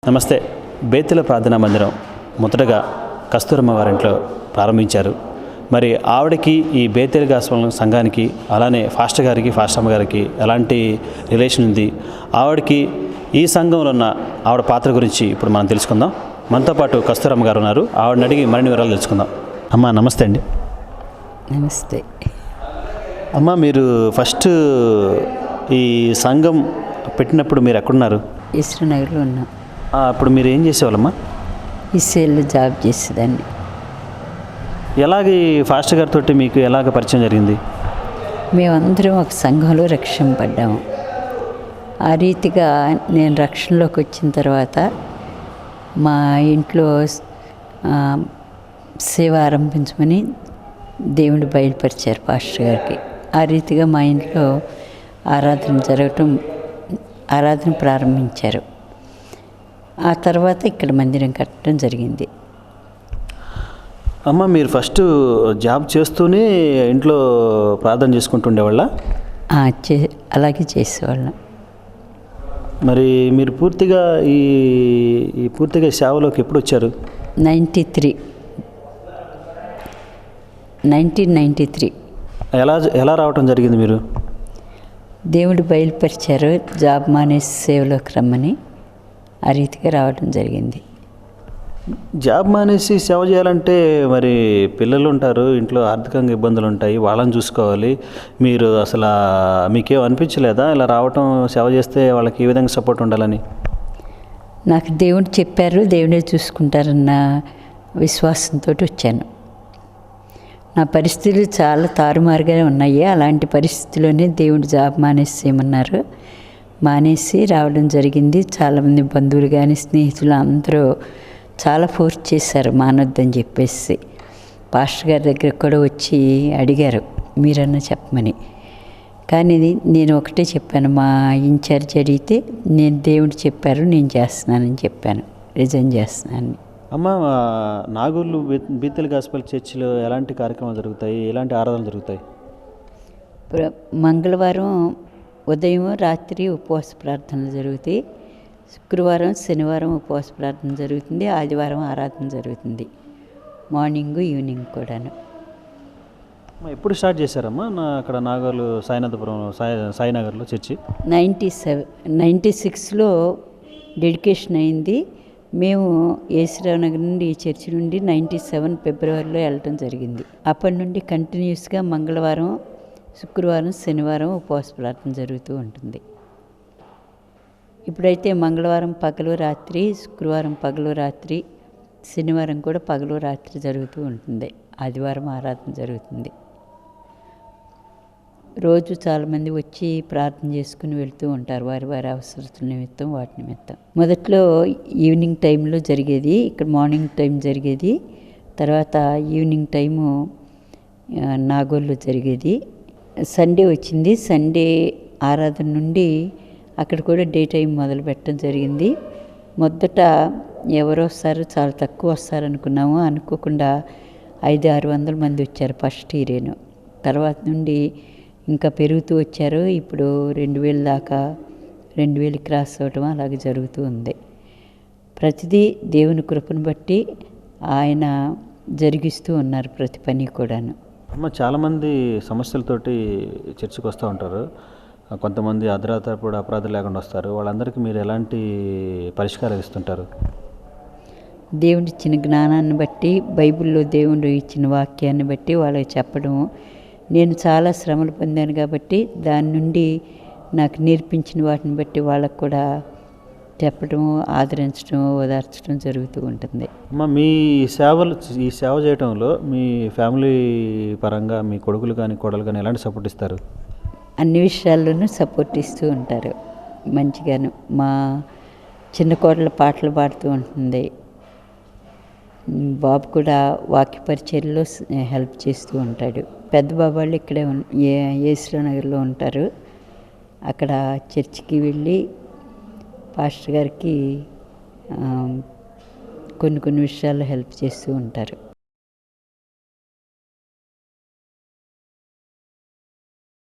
నమస్తే. బేతుల ప్రార్థనా మందిరం మొదటగా కస్తూరమ్మ వారింట్లో ప్రారంభించారు. మరి ఆవిడకి ఈ బేతేల్ గాస్పల్ సంఘానికి అలానే ఫాస్టర్ గారికి ఫాస్టమ్మ గారికి ఎలాంటి రిలేషన్ ఉంది, ఆవిడకి ఈ సంఘంలో ఉన్న ఆవిడ పాత్ర గురించి ఇప్పుడు మనం తెలుసుకుందాం. మనతో పాటు కస్తూరమ్మ గారు ఉన్నారు. ఆవిడని అడిగి మరిన్ని వివరాలు తెలుసుకుందాం. అమ్మ నమస్తే అండి. నమస్తే అమ్మ, మీరు ఫస్ట్ ఈ సంఘం పెట్టినప్పుడు మీరు ఎక్కడున్నారు? ఈశ్వరనగర్లో ఉన్నాం. అప్పుడు మీరు ఏం చేసేవాళ్ళమ్మా? ఇస్రాయేల్లో జాబ్ చేసేదాన్ని. ఎలాగ ఈ ఫాస్టర్ గారితో మీకు ఎలాగ పరిచయం జరిగింది? మేమందరం ఒక సంఘంలో రక్షింపడ్డాము. ఆ రీతిగా నేను రక్షణలోకి వచ్చిన తర్వాత మా ఇంట్లో సేవ ఆరంభించమని దేవుడు బయలుపరిచారు పాస్టర్ గారికి. ఆ రీతిగా మా ఇంట్లో ఆరాధన ప్రారంభించారు. ఆ తర్వాత ఇక్కడ మందిరం కట్టడం జరిగింది. అమ్మ, మీరు ఫస్ట్ జాబ్ చేస్తూనే ఇంట్లో ప్రార్థన చేసుకుంటుండేవాళ్ళ? అలాగే చేసేవాళ్ళం. మరి మీరు పూర్తిగా పూర్తిగా సేవలోకి ఎప్పుడు వచ్చారు? 1993. ఎలా రావటం జరిగింది మీరు? దేవుడు బయలుపరిచారు జాబ్ మానేసి సేవలోకి రమ్మని. ఆ రీతిగా రావడం జరిగింది. జాబ్ మానేసి సేవ చేయాలంటే మరి పిల్లలు ఉంటారు, ఇంట్లో ఆర్థికంగా ఇబ్బందులు ఉంటాయి, వాళ్ళని చూసుకోవాలి. మీరు అసలు మీకేం అనిపించలేదా ఇలా రావటం, సేవ చేస్తే వాళ్ళకి ఏ విధంగా సపోర్ట్ ఉండాలని? నాకు దేవుడు చెప్పారు, దేవుడే చూసుకుంటారన్న విశ్వాసంతో వచ్చాను. నా పరిస్థితులు చాలా తారుమారుగానే ఉన్నాయి. అలాంటి పరిస్థితుల్లోనే దేవుడు జాబ్ మానేసేయమన్నారు. మానేసి రావడం జరిగింది. చాలామంది బంధువులు కానీ స్నేహితులు అందరూ చాలా ఫోర్స్ చేశారు మానొద్దని చెప్పేసి. పాస్టర్ గారి దగ్గర కూడా వచ్చి అడిగారు మీరన్నా చెప్పమని. కానీ నేను ఒకటే చెప్పాను, మా ఇన్ఛార్జ్ అడిగితే నేను దేవుడు చెప్పారు నేను చేస్తున్నానని చెప్పాను, రిజైన్ చేస్తున్నాను. అమ్మ, నాగూర్లు బేతేల్ గాస్పల్ చర్చిలో ఎలాంటి కార్యక్రమాలు జరుగుతాయి, ఎలాంటి ఆరాధనలు జరుగుతాయి? మంగళవారం ఉదయం రాత్రి ఉపవాస ప్రార్థనలు జరుగుతాయి. శుక్రవారం శనివారం ఉపవాస ప్రార్థన జరుగుతుంది. ఆదివారం ఆరాధన జరుగుతుంది. మార్నింగ్ ఈవినింగ్ కూడాను. ఎప్పుడు స్టార్ట్ చేశారమ్మా అక్కడ నాగోలు సాయినగర్లో చర్చి? 96లో డెడికేషన్ అయింది. మేము యేసురావునగర్ నుండి ఈ చర్చి నుండి 97 ఫిబ్రవరిలో వెళ్ళటం జరిగింది. అప్పటి నుండి కంటిన్యూస్గా మంగళవారం శుక్రవారం శనివారం ఉపవాస ప్రార్థన జరుగుతూ ఉంటుంది. ఇప్పుడైతే మంగళవారం పగలు రాత్రి, శుక్రవారం పగలు రాత్రి, శనివారం కూడా పగలు రాత్రి జరుగుతూ ఉంటుంది. ఆదివారం ఆరాధన జరుగుతుంది. రోజు చాలామంది వచ్చి ప్రార్థన చేసుకుని వెళ్తూ ఉంటారు వారి వారి అవసరతల నిమిత్తం, వాటి నిమిత్తం. మొదట్లో ఈవినింగ్ టైంలో జరిగేది, ఇక్కడ మార్నింగ్ టైం జరిగేది. తర్వాత ఈవినింగ్ టైము నాగోల్లో జరిగేది. సండే వచ్చింది. సండే ఆరాధన నుండి అక్కడ కూడా డే టైం మొదలు పెట్టడం జరిగింది. మొదట ఎవరు వస్తారు, చాలా తక్కువ వస్తారు అనుకున్నాము. అనుకోకుండా 500-600 మంది వచ్చారు ఫస్ట్ ఇయరేను. తర్వాత నుండి ఇంకా పెరుగుతూ వచ్చారు. ఇప్పుడు 2000 దాకా, 2000 క్రాస్ అవ్వటం అలాగే జరుగుతూ ఉంది. ప్రతిదీ దేవుని కృపను బట్టి ఆయన జరిగిస్తూ ఉన్నారు ప్రతి పని కూడాను. అమ్మ, చాలామంది సమస్యలతోటి చర్చికి వస్తూ ఉంటారు. కొంతమంది అర్ధరాత్రి అపరాధం లేకుండా వస్తారు. వాళ్ళందరికీ మీరు ఎలాంటి పరిష్కారం ఇస్తుంటారు? దేవుడు ఇచ్చిన జ్ఞానాన్ని బట్టి, బైబిల్లో దేవుడు ఇచ్చిన వాక్యాన్ని బట్టి వాళ్ళకి చెప్పడం. నేను చాలా శ్రమలు పొందాను కాబట్టి దాని నుండి నాకు నేర్పించిన వాటిని బట్టి వాళ్ళకు కూడా చెప్పడం, ఆదరించడం, ఓదార్చడం జరుగుతూ ఉంటుంది. అమ్మ, మీ ఈ సేవ చేయడంలో మీ ఫ్యామిలీ పరంగా మీ కొడుకులు కానీ కోడలు కానీ ఎలాంటి సపోర్ట్ ఇస్తారు? అన్ని విషయాల్లోనూ సపోర్ట్ ఇస్తూ ఉంటారు మంచిగాను. మా చిన్న కోడలు పాటలు పాడుతూ ఉంటుంది. బాబు కూడా వాక్య పరిచర్యలో హెల్ప్ చేస్తూ ఉంటాడు. పెద్ద బాబు వాళ్ళు ఇక్కడే యేసురావునగర్లో ఉంటారు. అక్కడ చర్చికి వెళ్ళి పాస్టర్ గారికి కొన్ని విషయాల్లో హెల్ప్ చేస్తూ ఉంటారు.